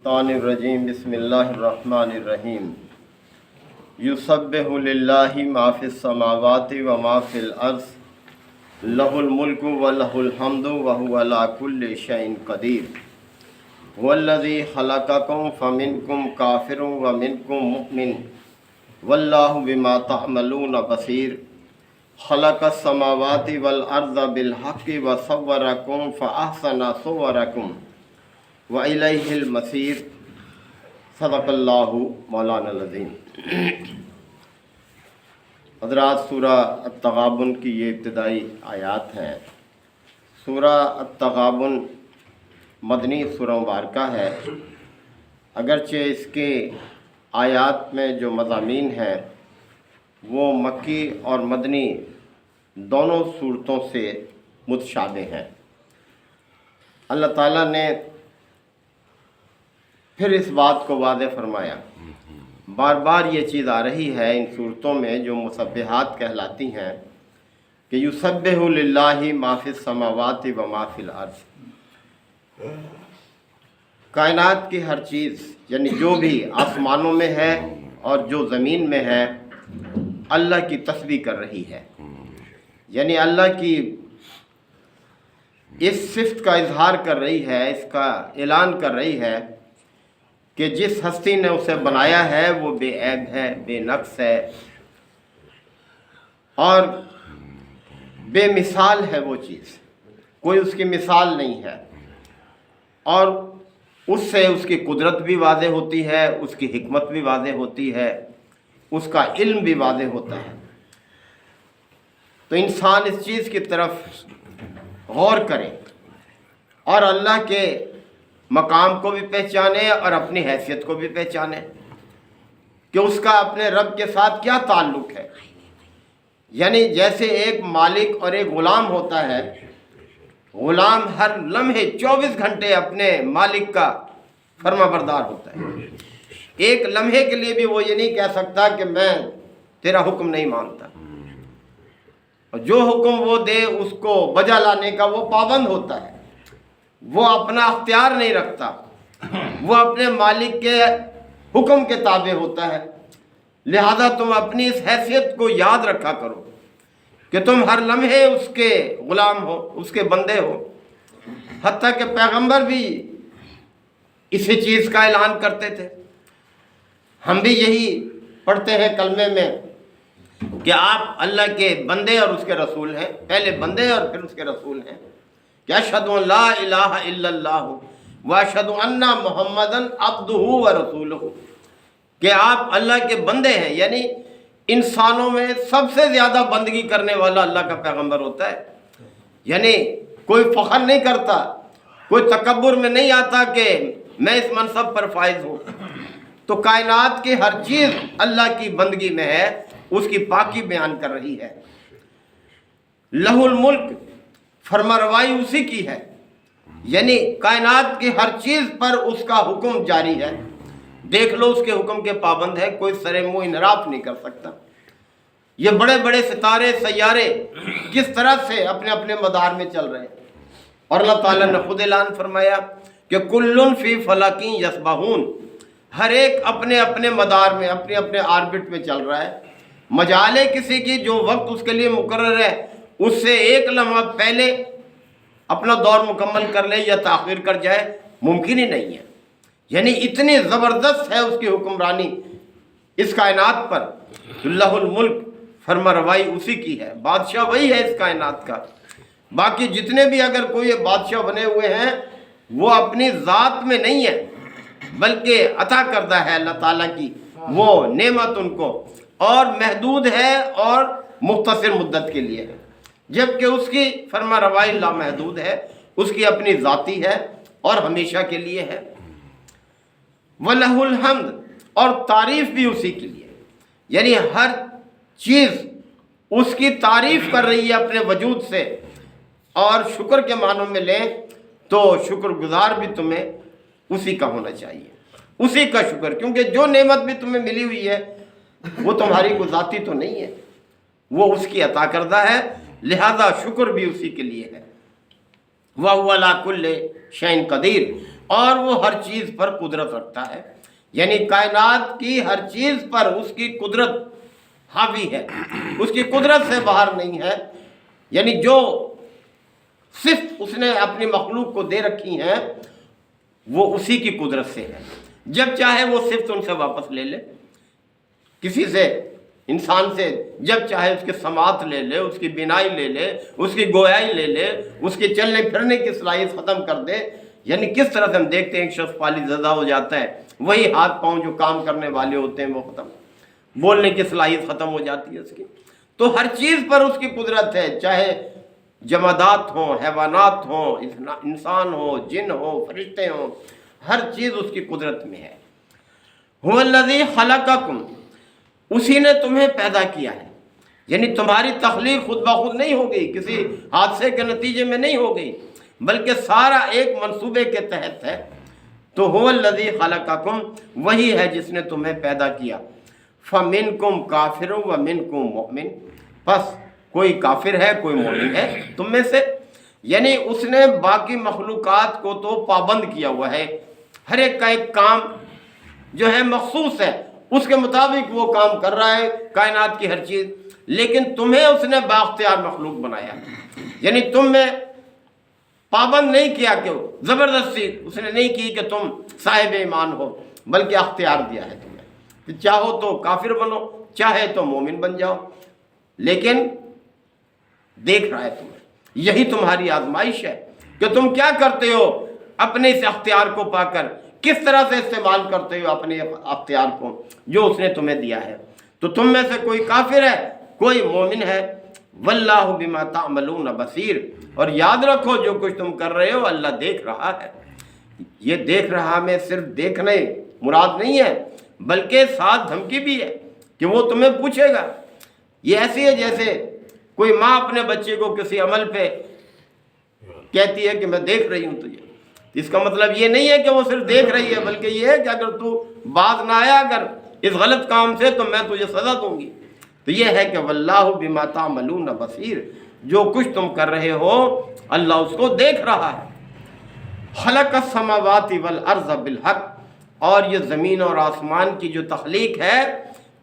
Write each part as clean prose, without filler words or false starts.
الشیطان الرجیم بسم اللہ الرحمن الرحیم یسبح للہ ما فی السماوات و ما فی الارض لہ الملک و لہ الحمد وہو علی کل شیء قدیر هو الذی خلقکم فمنکم کافر ومنکم مؤمن واللہ بما تعملون بصیر خلق السماوات والارض بالحق وصورکم فاحسن صورکم وَإِلَيْهِ الْمَصِيرُ صدق اللہ مولانا العظیم۔ حضرات، سورہ التغابن کی یہ ابتدائی آیات ہیں۔ سورہ التغابن مدنی سورہ مبارکہ ہے، اگرچہ اس کے آیات میں جو مضامین ہیں وہ مکی اور مدنی دونوں صورتوں سے متشابہ ہیں۔ اللہ تعالیٰ نے پھر اس بات کو واضح فرمایا، بار بار یہ چیز آ رہی ہے ان صورتوں میں جو مسبحات کہلاتی ہیں کہ یسبح للہ ما فی السماوات و ما فی الارض، کائنات کی ہر چیز یعنی جو بھی آسمانوں میں ہے اور جو زمین میں ہے اللہ کی تسبیح کر رہی ہے، یعنی اللہ کی اس صفت کا اظہار کر رہی ہے، اس کا اعلان کر رہی ہے کہ جس ہستی نے اسے بنایا ہے وہ بے عیب ہے، بے نقص ہے اور بے مثال ہے۔ وہ چیز کوئی اس کی مثال نہیں ہے، اور اس سے اس کی قدرت بھی واضح ہوتی ہے، اس کی حکمت بھی واضح ہوتی ہے، اس کا علم بھی واضح ہوتا ہے۔ تو انسان اس چیز کی طرف غور کرے اور اللہ کے مقام کو بھی پہچانے اور اپنی حیثیت کو بھی پہچانے کہ اس کا اپنے رب کے ساتھ کیا تعلق ہے۔ یعنی جیسے ایک مالک اور ایک غلام ہوتا ہے، غلام ہر لمحے 24 گھنٹے اپنے مالک کا فرما بردار ہوتا ہے، ایک لمحے کے لیے بھی وہ یہ نہیں کہہ سکتا کہ میں تیرا حکم نہیں مانتا، اور جو حکم وہ دے اس کو بجا لانے کا وہ پابند ہوتا ہے، وہ اپنا اختیار نہیں رکھتا، وہ اپنے مالک کے حکم کے تابع ہوتا ہے۔ لہذا تم اپنی اس حیثیت کو یاد رکھا کرو کہ تم ہر لمحے اس کے غلام ہو، اس کے بندے ہو۔ حتیٰ کہ پیغمبر بھی اسی چیز کا اعلان کرتے تھے، ہم بھی یہی پڑھتے ہیں کلمے میں کہ آپ اللہ کے بندے اور اس کے رسول ہیں، پہلے بندے اور پھر اس کے رسول ہیں، کہ اشہد ان لا الہ الا اللہ واشہد ان محمدًا عبدہ ورسولہ، کہ آپ اللہ کے بندے ہیں، یعنی انسانوں میں سب سے زیادہ بندگی کرنے والا اللہ کا پیغمبر ہوتا ہے۔ یعنی کوئی فخر نہیں کرتا، کوئی تکبر میں نہیں آتا کہ میں اس منصب پر فائز ہوں۔ تو کائنات کی ہر چیز اللہ کی بندگی میں ہے، اس کی پاکی بیان کر رہی ہے۔ لہ الملک، فرما روائی اسی کی ہے، یعنی کائنات کی ہر چیز پر اس کا حکم جاری ہے۔ دیکھ لو اس کے حکم کے پابند ہے، کوئی سر منہ انحراف نہیں کر سکتا۔ یہ بڑے بڑے ستارے سیارے کس طرح سے اپنے اپنے مدار میں چل رہے ہیں، اور اللہ تعالیٰ نے خود اعلان فرمایا کہ کل فی فلک یسبحون، ہر ایک اپنے اپنے مدار میں، اپنے اپنے آربٹ میں چل رہا ہے۔ مجال ہے کسی کی جو وقت اس کے لیے مقرر ہے اس سے ایک لمحہ پہلے اپنا دور مکمل کر لے یا تاخیر کر جائے، ممکن ہی نہیں ہے۔ یعنی اتنی زبردست ہے اس کی حکمرانی اس کائنات پر۔ لہ الملک، فرما روائی اسی کی ہے، بادشاہ وہی ہے اس کائنات کا۔ باقی جتنے بھی اگر کوئی بادشاہ بنے ہوئے ہیں وہ اپنی ذات میں نہیں ہے، بلکہ عطا کردہ ہے اللہ تعالیٰ کی وہ نعمت ان کو، اور محدود ہے اور مختصر مدت کے لیے ہے، جبکہ اس کی فرما روائی لامحدود ہے، اس کی اپنی ذاتی ہے اور ہمیشہ کے لیے ہے۔ وَلَهُ الْحَمْدُ، اور تعریف بھی اسی کے لیے، یعنی ہر چیز اس کی تعریف کر رہی ہے اپنے وجود سے۔ اور شکر کے معنوں میں لیں تو شکر گزار بھی تمہیں اسی کا ہونا چاہیے، اسی کا شکر، کیونکہ جو نعمت بھی تمہیں ملی ہوئی ہے وہ تمہاری کوئی ذاتی تو نہیں ہے، وہ اس کی عطا کردہ ہے، لہذا شکر بھی اسی کے لیے ہے۔ وَهُوَ عَلَىٰ كُلِّ شَيْءٍ قَدِيرٌ، اور وہ ہر چیز پر قدرت رکھتا ہے، یعنی کائنات کی ہر چیز پر اس کی قدرت حاوی ہے، اس کی قدرت سے باہر نہیں ہے، یعنی جو صفت اس نے اپنی مخلوق کو دے رکھی ہیں وہ اسی کی قدرت سے ہے، جب چاہے وہ صفت ان سے واپس لے لے، کسی سے، انسان سے جب چاہے اس کے سماعت لے لے، اس کی بینائی لے لے، اس کی گویائی لے لے، اس کے چلنے پھرنے کی صلاحیت ختم کر دے، یعنی کس طرح سے ہم دیکھتے ہیں ایک شخص پالی زدہ ہو جاتا ہے، وہی ہاتھ پاؤں جو کام کرنے والے ہوتے ہیں وہ ختم، بولنے کی صلاحیت ختم ہو جاتی ہے اس کی۔ تو ہر چیز پر اس کی قدرت ہے، چاہے جمادات ہوں، حیوانات ہوں، انسان ہو، جن ہو، فرشتے ہوں، ہر چیز اس کی قدرت میں ہے۔ هو الذی خلقکم، اسی نے تمہیں پیدا کیا ہے، یعنی تمہاری تخلیق خود بخود نہیں ہو گئی، کسی حادثے کے نتیجے میں نہیں ہو گئی، بلکہ سارا ایک منصوبے کے تحت ہے۔ تو هو الذی خلقکم، وہی ہے جس نے تمہیں پیدا کیا۔ فمنکم کافر ومنکم مؤمن، پس کوئی کافر ہے کوئی مومن ہے تم میں سے، یعنی اس نے باقی مخلوقات کو تو پابند کیا ہوا ہے، ہر ایک کا ایک کام جو ہے مخصوص ہے، اس کے مطابق وہ کام کر رہا ہے کائنات کی ہر چیز، لیکن تمہیں اس نے بااختیار مخلوق بنایا، یعنی تم میں پابند نہیں کیا کہ زبردستی اس نے نہیں کی کہ تم صاحب ایمان ہو، بلکہ اختیار دیا ہے تمہیں کہ چاہو تو کافر بنو، چاہے تو مومن بن جاؤ، لیکن دیکھ رہا ہے تمہیں، یہی تمہاری آزمائش ہے کہ تم کیا کرتے ہو اپنے اس اختیار کو پا کر، کس طرح سے استعمال کرتے ہو اپنے اختیار کو جو اس نے تمہیں دیا ہے۔ تو تم میں سے کوئی کافر ہے کوئی مومن ہے۔ واللہ بما تعملون بصیر، اور یاد رکھو جو کچھ تم کر رہے ہو اللہ دیکھ رہا ہے۔ یہ دیکھ رہا میں صرف دیکھنے مراد نہیں ہے، بلکہ ساتھ دھمکی بھی ہے کہ وہ تمہیں پوچھے گا۔ یہ ایسی ہے جیسے کوئی ماں اپنے بچے کو کسی عمل پہ کہتی ہے کہ میں دیکھ رہی ہوں تجھے، اس کا مطلب یہ نہیں ہے کہ وہ صرف دیکھ رہی ہے، بلکہ یہ ہے کہ اگر تو باز نہ آیا اگر اس غلط کام سے تو میں تجھے سزا دوں گی۔ تو یہ ہے کہ واللہ بما تعملون بصیر، جو کچھ تم کر رہے ہو اللہ اس کو دیکھ رہا ہے۔ خلق السماوات والارض بالحق، اور یہ زمین اور آسمان کی جو تخلیق ہے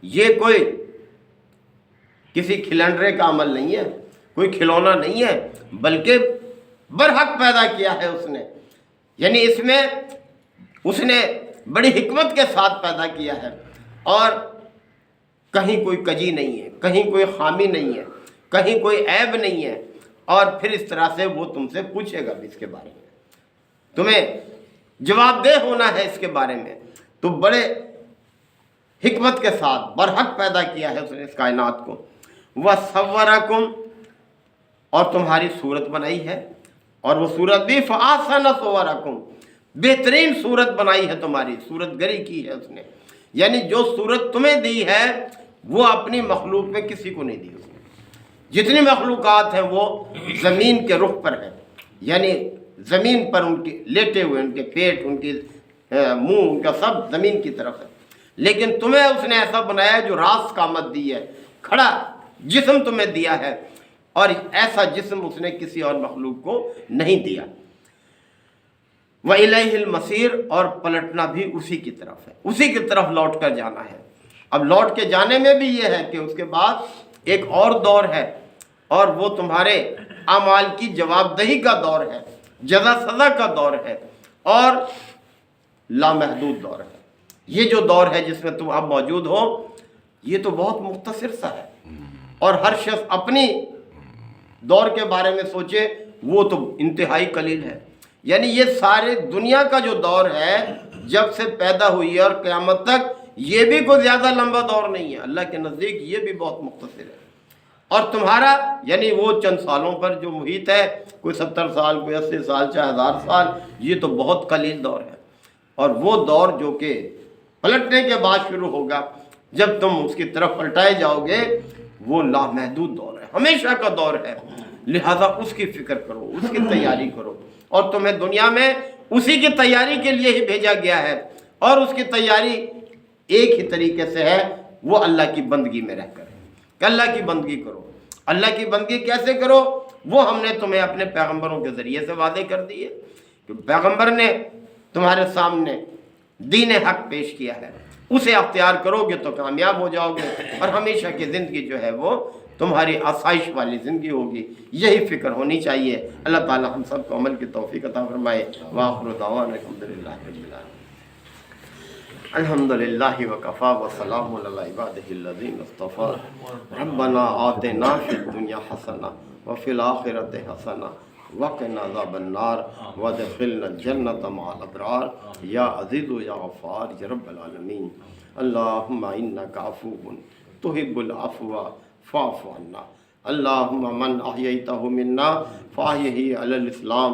یہ کوئی کسی کھلنڈرے کا عمل نہیں ہے، کوئی کھلونا نہیں ہے، بلکہ برحق پیدا کیا ہے اس نے، یعنی اس میں اس نے بڑی حکمت کے ساتھ پیدا کیا ہے، اور کہیں کوئی کجی نہیں ہے، کہیں کوئی خامی نہیں ہے، کہیں کوئی عیب نہیں ہے، اور پھر اس طرح سے وہ تم سے پوچھے گا بھی اس کے بارے میں، تمہیں جواب دہ ہونا ہے اس کے بارے میں۔ تو بڑے حکمت کے ساتھ برحق پیدا کیا ہے اس نے اس کائنات کو۔ وَصَوَّرَكُمْ، اور تمہاری صورت بنائی ہے، اور وہ صورت بھی فَأَحْسَنَ صُوَرَكُمْ، بہترین صورت بنائی ہے تمہاری، صورت گری کی ہے اس نے، یعنی جو صورت تمہیں دی ہے وہ اپنی مخلوق میں کسی کو نہیں دی اس نے۔ جتنی مخلوقات ہیں وہ زمین کے رخ پر ہیں، یعنی زمین پر ان کے لیٹے ہوئے، ان کے پیٹ، ان کے منہ، ان کا سب زمین کی طرف ہے، لیکن تمہیں اس نے ایسا بنایا ہے جو راست قامت دی ہے، کھڑا جسم تمہیں دیا ہے، اور ایسا جسم اس نے کسی اور مخلوق کو نہیں دیا۔ وَإِلَيْهِ الْمَصِيرُ، اور پلٹنا بھی اسی کی طرف ہے، اسی کی طرف لوٹ کر جانا ہے۔ اب لوٹ کے جانے میں بھی یہ ہے کہ اس کے بعد ایک اور دور ہے، اور وہ تمہارے اعمال کی جواب دہی کا دور ہے، جزا سزا کا دور ہے، اور لامحدود دور ہے۔ یہ جو دور ہے جس میں تم اب موجود ہو یہ تو بہت مختصر سا ہے، اور ہر شخص اپنی دور کے بارے میں سوچے وہ تو انتہائی قلیل ہے، یعنی یہ سارے دنیا کا جو دور ہے جب سے پیدا ہوئی ہے اور قیامت تک، یہ بھی کوئی زیادہ لمبا دور نہیں ہے، اللہ کے نزدیک یہ بھی بہت مختصر ہے۔ اور تمہارا یعنی وہ چند سالوں پر جو محیط ہے، کوئی 70 سال، کوئی 80 سال، چاہے 1000 سال، یہ تو بہت قلیل دور ہے۔ اور وہ دور جو کہ پلٹنے کے بعد شروع ہوگا، جب تم اس کی طرف پلٹائے جاؤ گے، وہ لامحدود دور ہے، ہمیشہ کا دور ہے، لہذا اس کی فکر کرو، اس کی تیاری کرو، اور تمہیں دنیا میں اسی کی تیاری کے لیے ہی بھیجا گیا ہے، اور اس کی تیاری ایک ہی طریقے سے ہے، وہ اللہ کی بندگی میں رہ کر، کہ اللہ کی بندگی کرو۔ اللہ کی بندگی کیسے کرو وہ ہم نے تمہیں اپنے پیغمبروں کے ذریعے سے واضح کر دی ہے، کہ پیغمبر نے تمہارے سامنے دین حق پیش کیا ہے، اسے اختیار کرو گے تو کامیاب ہو جاؤ گے، اور ہمیشہ کی زندگی جو ہے وہ تمہاری آسائش والی زندگی ہوگی۔ یہی فکر ہونی چاہیے۔ اللہ تعالی ہم سب کو عمل کی توفیق عطا فرمائے۔ وآخر دعوانا الحمدللہ رب العالمین۔ الحمدللہ وکفا وسلام علی عبادہ الذین اصطفیٰ۔ ربنا آتنا فی الدنیا حسنہ وفی الآخرۃ حسنہ وقنا عذاب النار وادخلنا الجنۃ مع الابرار یا عزیز یا غفار یا رب العالمین۔ اللہم انک عفو تحب العفو فاعف عنا۔ اللہم من احییتہ منا فاحیہ علی الاسلام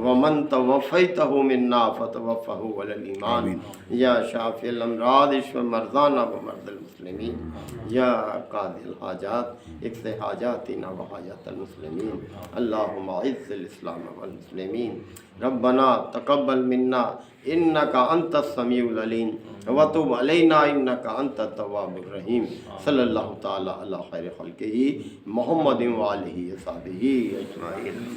ومن توفیتہ منا فتوفہ علی الایمان۔ یا شافی الامراض اشف مرضانا ومرضى المسلمین۔ یا قاضی الحاجات اقض حاجاتنا وحاجات المسلمین۔ اللہم اعز الاسلام والمسلمین۔ ربنا تقبل منا انک انت السمیع العلیم وتب علینا انک انت التواب الرحیم۔ صلی اللہ تعالی علی خیر خلقہ محمد وآلہ وصحبہ اجمعین۔